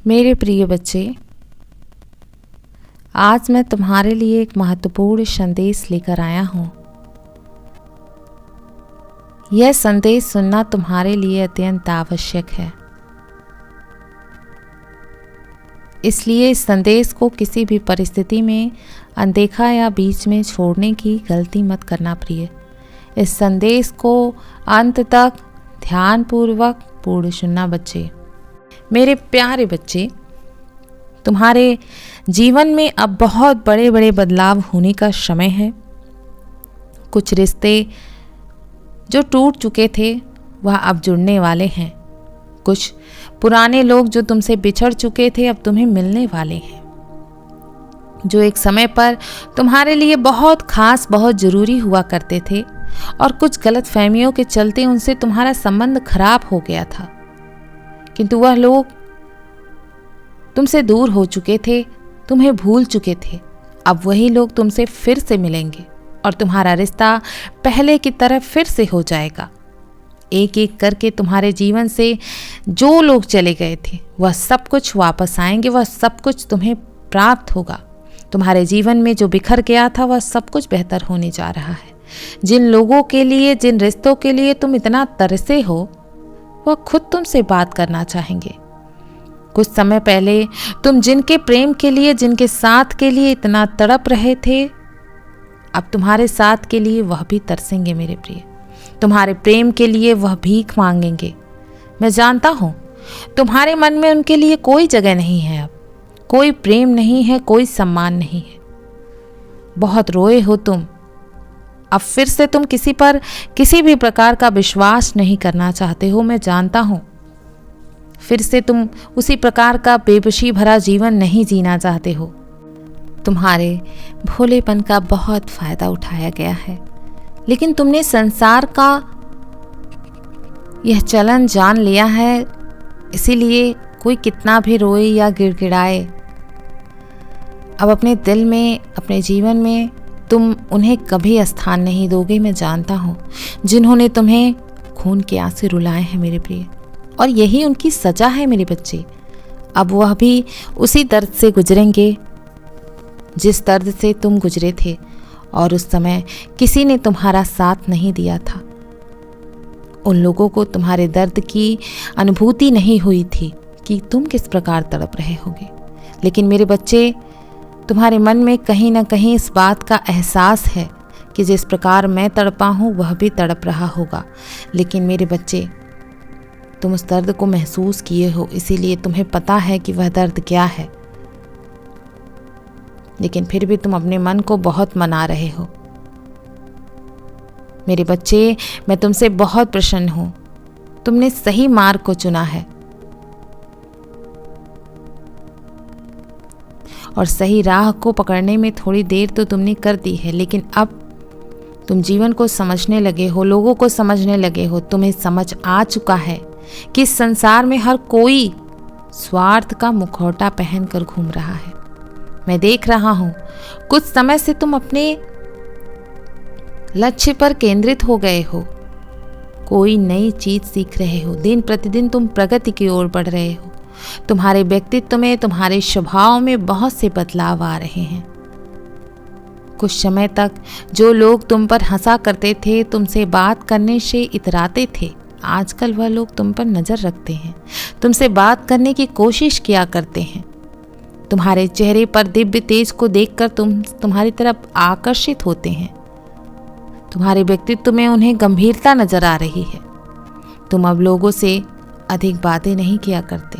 मेरे प्रिय बच्चे, आज मैं तुम्हारे लिए एक महत्वपूर्ण संदेश लेकर आया हूँ। यह संदेश सुनना तुम्हारे लिए अत्यंत आवश्यक है, इसलिए इस संदेश को किसी भी परिस्थिति में अनदेखा या बीच में छोड़ने की गलती मत करना प्रिय। इस संदेश को अंत तक ध्यानपूर्वक पूर्ण सुनना बच्चे। मेरे प्यारे बच्चे, तुम्हारे जीवन में अब बहुत बड़े बड़े बदलाव होने का समय है। कुछ रिश्ते जो टूट चुके थे वह अब जुड़ने वाले हैं। कुछ पुराने लोग जो तुमसे बिछड़ चुके थे अब तुम्हें मिलने वाले हैं। जो एक समय पर तुम्हारे लिए बहुत खास, बहुत ज़रूरी हुआ करते थे और कुछ गलतफहमियों के चलते उनसे तुम्हारा संबंध खराब हो गया था, किंतु वह लोग तुमसे दूर हो चुके थे, तुम्हें भूल चुके थे। अब वही लोग तुमसे फिर से मिलेंगे और तुम्हारा रिश्ता पहले की तरह फिर से हो जाएगा। एक एक करके तुम्हारे जीवन से जो लोग चले गए थे वह सब कुछ वापस आएंगे, वह सब कुछ तुम्हें प्राप्त होगा। तुम्हारे जीवन में जो बिखर गया था वह सब कुछ बेहतर होने जा रहा है। जिन लोगों के लिए, जिन रिश्तों के लिए तुम इतना तरसे हो, वह खुद तुमसे बात करना चाहेंगे। कुछ समय पहले तुम जिनके प्रेम के लिए, जिनके साथ के लिए इतना तड़प रहे थे, अब तुम्हारे साथ के लिए वह भी तरसेंगे मेरे प्रिय। तुम्हारे प्रेम के लिए वह भीख मांगेंगे। मैं जानता हूँ तुम्हारे मन में उनके लिए कोई जगह नहीं है, अब कोई प्रेम नहीं है, कोई सम्मान नहीं है। बहुत रोए हो तुम। अब फिर से तुम किसी पर किसी भी प्रकार का विश्वास नहीं करना चाहते हो, मैं जानता हूँ। फिर से तुम उसी प्रकार का बेबसी भरा जीवन नहीं जीना चाहते हो। तुम्हारे भोलेपन का बहुत फायदा उठाया गया है, लेकिन तुमने संसार का यह चलन जान लिया है, इसीलिए कोई कितना भी रोए या गिड़गिड़ाए, अब अपने दिल में, अपने जीवन में तुम उन्हें कभी स्थान नहीं दोगे। मैं जानता हूँ जिन्होंने तुम्हें खून के आंसू रुलाए हैं मेरे प्रिय, और यही उनकी सजा है मेरे बच्चे। अब वह भी उसी दर्द से गुजरेंगे जिस दर्द से तुम गुजरे थे, और उस समय किसी ने तुम्हारा साथ नहीं दिया था। उन लोगों को तुम्हारे दर्द की अनुभूति नहीं हुई थी कि तुम किस प्रकार तड़प रहे होगे। लेकिन मेरे बच्चे, तुम्हारे मन में कहीं ना कहीं इस बात का एहसास है कि जिस प्रकार मैं तड़पा हूँ वह भी तड़प रहा होगा। लेकिन मेरे बच्चे, तुम उस दर्द को महसूस किए हो, इसीलिए तुम्हें पता है कि वह दर्द क्या है। लेकिन फिर भी तुम अपने मन को बहुत मना रहे हो। मेरे बच्चे, मैं तुमसे बहुत प्रसन्न हूं। तुमने सही मार्ग को चुना है और सही राह को पकड़ने में थोड़ी देर तो तुमने कर दी है, लेकिन अब तुम जीवन को समझने लगे हो, लोगों को समझने लगे हो। तुम्हें समझ आ चुका है कि इस संसार में हर कोई स्वार्थ का मुखौटा पहनकर घूम रहा है। मैं देख रहा हूं कुछ समय से तुम अपने लक्ष्य पर केंद्रित हो गए हो, कोई नई चीज सीख रहे हो। दिन प्रतिदिन तुम प्रगति की ओर बढ़ रहे हो। तुम्हारे व्यक्तित्व में, तुम्हारे स्वभाव में बहुत से बदलाव आ रहे हैं। कुछ समय तक जो लोग तुम पर हंसा करते थे, तुमसे बात करने से इतराते थे, आजकल वह लोग तुम पर नजर रखते हैं, तुमसे बात करने की कोशिश किया करते हैं। तुम्हारे चेहरे पर दिव्य तेज को देखकर तुम्हारी तरफ आकर्षित होते हैं। तुम्हारे व्यक्तित्व में उन्हें गंभीरता नजर आ रही है। तुम अब लोगों से अधिक बातें नहीं किया करते,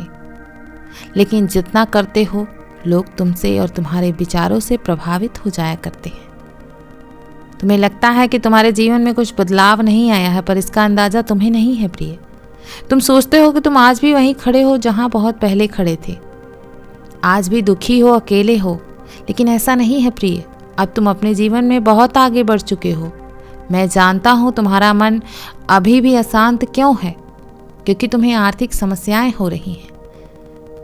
लेकिन जितना करते हो लोग तुमसे और तुम्हारे विचारों से प्रभावित हो जाया करते हैं। तुम्हें लगता है कि तुम्हारे जीवन में कुछ बदलाव नहीं आया है, पर इसका अंदाजा तुम्हें नहीं है प्रिय। तुम सोचते हो कि तुम आज भी वहीं खड़े हो जहां बहुत पहले खड़े थे, आज भी दुखी हो, अकेले हो, लेकिन ऐसा नहीं है प्रिय। अब तुम अपने जीवन में बहुत आगे बढ़ चुके हो। मैं जानता हूँ तुम्हारा मन अभी भी अशांत क्यों है, क्योंकि तुम्हें आर्थिक समस्याएं हो रही हैं,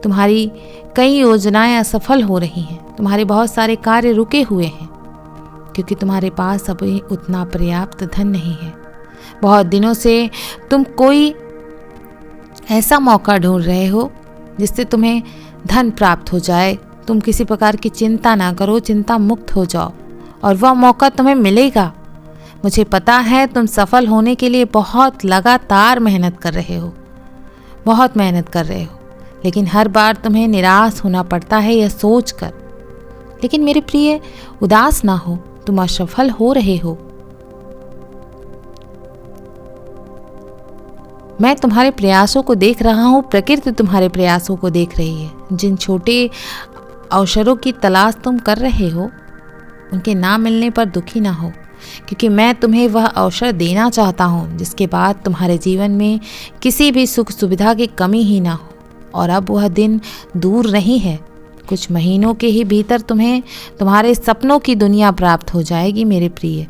तुम्हारी कई योजनाएं असफल हो रही हैं, तुम्हारे बहुत सारे कार्य रुके हुए हैं, क्योंकि तुम्हारे पास अभी उतना पर्याप्त धन नहीं है। बहुत दिनों से तुम कोई ऐसा मौका ढूंढ रहे हो जिससे तुम्हें धन प्राप्त हो जाए। तुम किसी प्रकार की चिंता ना करो, चिंता मुक्त हो जाओ और वह मौका तुम्हें मिलेगा। मुझे पता है तुम सफल होने के लिए बहुत लगातार मेहनत कर रहे हो, बहुत मेहनत कर रहे हो, लेकिन हर बार तुम्हें निराश होना पड़ता है यह सोचकर। लेकिन मेरे प्रिय, उदास ना हो, तुम असफल हो रहे हो। मैं तुम्हारे प्रयासों को देख रहा हूँ, प्रकृति तुम्हारे प्रयासों को देख रही है। जिन छोटे अवसरों की तलाश तुम कर रहे हो, उनके ना मिलने पर दुखी ना हो, क्योंकि मैं तुम्हें वह अवसर देना चाहता हूँ जिसके बाद तुम्हारे जीवन में किसी भी सुख सुविधा की कमी ही ना हो। और अब वह दिन दूर नहीं है, कुछ महीनों के ही भीतर तुम्हें तुम्हारे सपनों की दुनिया प्राप्त हो जाएगी। मेरे प्रिय,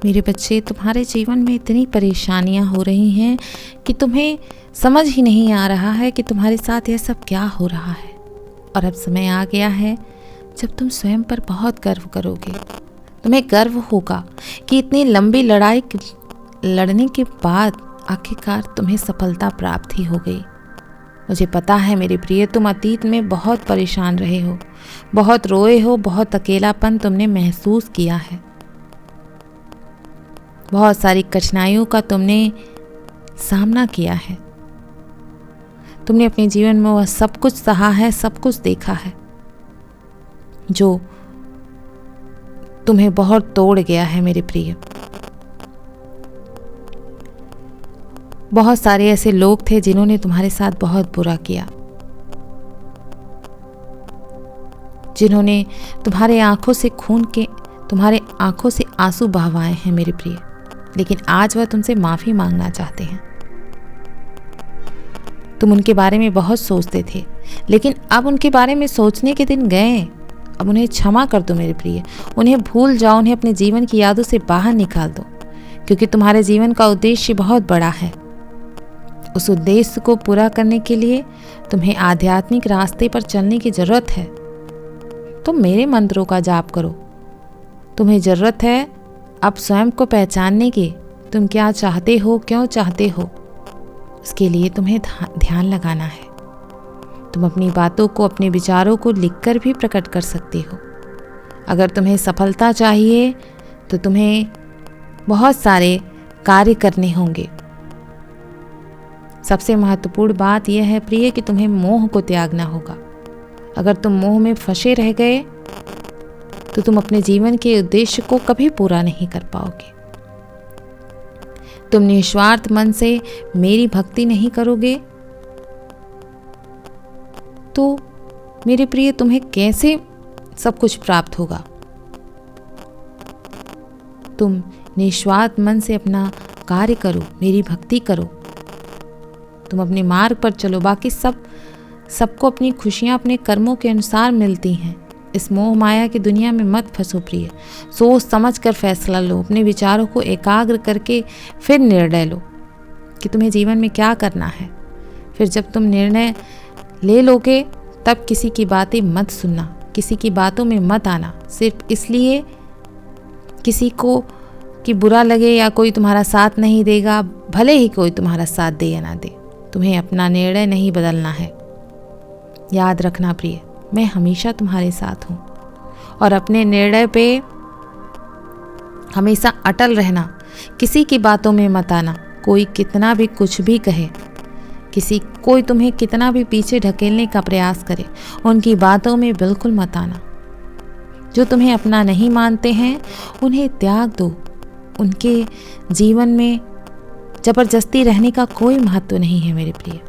मेरे बच्चे, तुम्हारे जीवन में इतनी परेशानियां हो रही हैं कि तुम्हें समझ ही नहीं आ रहा है कि तुम्हारे साथ यह सब क्या हो रहा है। और अब समय आ गया है जब तुम स्वयं पर बहुत गर्व करोगे। तुम्हें गर्व होगा कि इतनी लंबी लड़ाई लड़ने के बाद आखिरकार तुम्हें सफलता प्राप्त ही हो गई। मुझे पता है मेरे प्रिय, तुम अतीत में बहुत परेशान रहे हो, बहुत रोए हो, बहुत अकेलापन तुमने महसूस किया है, बहुत सारी कठिनाइयों का तुमने सामना किया है। तुमने अपने जीवन में वह सब कुछ सहा है, सब कुछ देखा है जो तुम्हें बहुत तोड़ गया है। मेरे प्रिय, बहुत सारे ऐसे लोग थे जिन्होंने तुम्हारे साथ बहुत बुरा किया, जिन्होंने तुम्हारे आंखों से आंसू बहवाए हैं। मेरे प्रिय, लेकिन आज वह तुमसे माफी मांगना चाहते हैं। तुम उनके बारे में बहुत सोचते थे, लेकिन अब उनके बारे में सोचने के दिन गए। अब उन्हें क्षमा कर दो मेरे प्रिय, उन्हें भूल जाओ, उन्हें अपने जीवन की यादों से बाहर निकाल दो, क्योंकि तुम्हारे जीवन का उद्देश्य बहुत बड़ा है। उस उद्देश्य को पूरा करने के लिए तुम्हें आध्यात्मिक रास्ते पर चलने की जरूरत है। तुम मेरे मंत्रों का जाप करो। तुम्हें जरूरत है अब स्वयं को पहचानने की, तुम क्या चाहते हो, क्यों चाहते हो। उसके लिए तुम्हें ध्यान लगाना है। तुम अपनी बातों को, अपने विचारों को लिखकर भी प्रकट कर सकते हो। अगर तुम्हें सफलता चाहिए तो तुम्हें बहुत सारे कार्य करने होंगे। सबसे महत्वपूर्ण बात यह है प्रिय कि तुम्हें मोह को त्यागना होगा। अगर तुम मोह में फंसे रह गए तो तुम अपने जीवन के उद्देश्य को कभी पूरा नहीं कर पाओगे। तुम निस्वार्थ मन से मेरी भक्ति नहीं करोगे तो मेरे प्रिय तुम्हें कैसे सब कुछ प्राप्त होगा। तुम निस्वार्थ मन से अपना कार्य करो, मेरी भक्ति करो, तुम अपने मार्ग पर चलो। बाकी सबको अपनी खुशियां अपने कर्मों के अनुसार मिलती हैं। इस मोह माया की दुनिया में मत फंसो प्रिय। सोच समझ कर फैसला लो, अपने विचारों को एकाग्र करके फिर निर्णय लो कि तुम्हें जीवन में क्या करना है। फिर जब तुम निर्णय ले लोगे तब किसी की बातें मत सुनना, किसी की बातों में मत आना, सिर्फ इसलिए किसी को कि बुरा लगे या कोई तुम्हारा साथ नहीं देगा, भले ही कोई तुम्हारा साथ दे या ना दे। तुम्हें अपना निर्णय नहीं बदलना है। याद रखना प्रिय, मैं हमेशा तुम्हारे साथ हूँ और अपने निर्णय पे हमेशा अटल रहना। किसी की बातों में मत आना। कोई कितना भी कुछ भी कहे, कोई तुम्हें कितना भी पीछे ढकेलने का प्रयास करे, उनकी बातों में बिल्कुल मत आना। जो तुम्हें अपना नहीं मानते हैं उन्हें त्याग दो। उनके जीवन में जबरदस्ती रहने का कोई महत्व नहीं है मेरे प्रिय।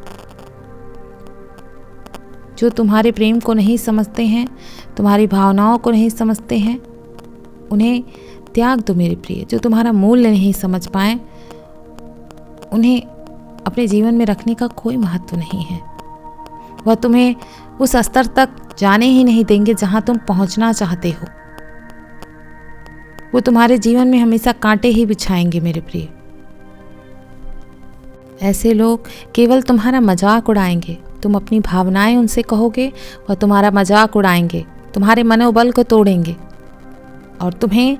जो तुम्हारे प्रेम को नहीं समझते हैं, तुम्हारी भावनाओं को नहीं समझते हैं, उन्हें त्याग दो मेरे प्रिय। जो तुम्हारा मूल्य नहीं समझ पाए, उन्हें अपने जीवन में रखने का कोई महत्व नहीं है। वह तुम्हें उस स्तर तक जाने ही नहीं देंगे जहां तुम पहुंचना चाहते हो। वो तुम्हारे जीवन में हमेशा कांटे ही बिछाएंगे मेरे प्रिय। ऐसे लोग केवल तुम्हारा मजाक उड़ाएंगे। तुम अपनी भावनाएं उनसे कहोगे, वह तुम्हारा मजाक उड़ाएंगे, तुम्हारे मनोबल को तोड़ेंगे। और तुम्हें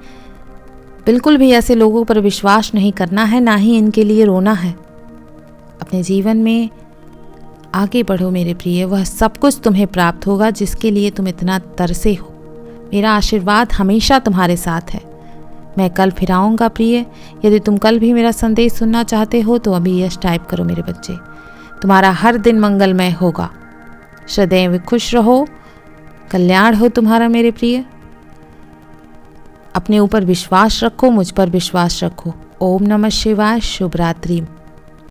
बिल्कुल भी ऐसे लोगों पर विश्वास नहीं करना है, ना ही इनके लिए रोना है। अपने जीवन में आगे बढ़ो मेरे प्रिय, वह सब कुछ तुम्हें प्राप्त होगा जिसके लिए तुम इतना तरसे हो। मेरा आशीर्वाद हमेशा तुम्हारे साथ है। मैं कल फिर आऊँगा प्रिय। यदि तुम कल भी मेरा संदेश सुनना चाहते हो तो अभी यश टाइप करो मेरे बच्चे। तुम्हारा हर दिन मंगलमय होगा। सदैव खुश रहो, कल्याण हो तुम्हारा मेरे प्रिय। अपने ऊपर विश्वास रखो, मुझ पर विश्वास रखो। ओम नमः शिवाय। शुभ रात्रि।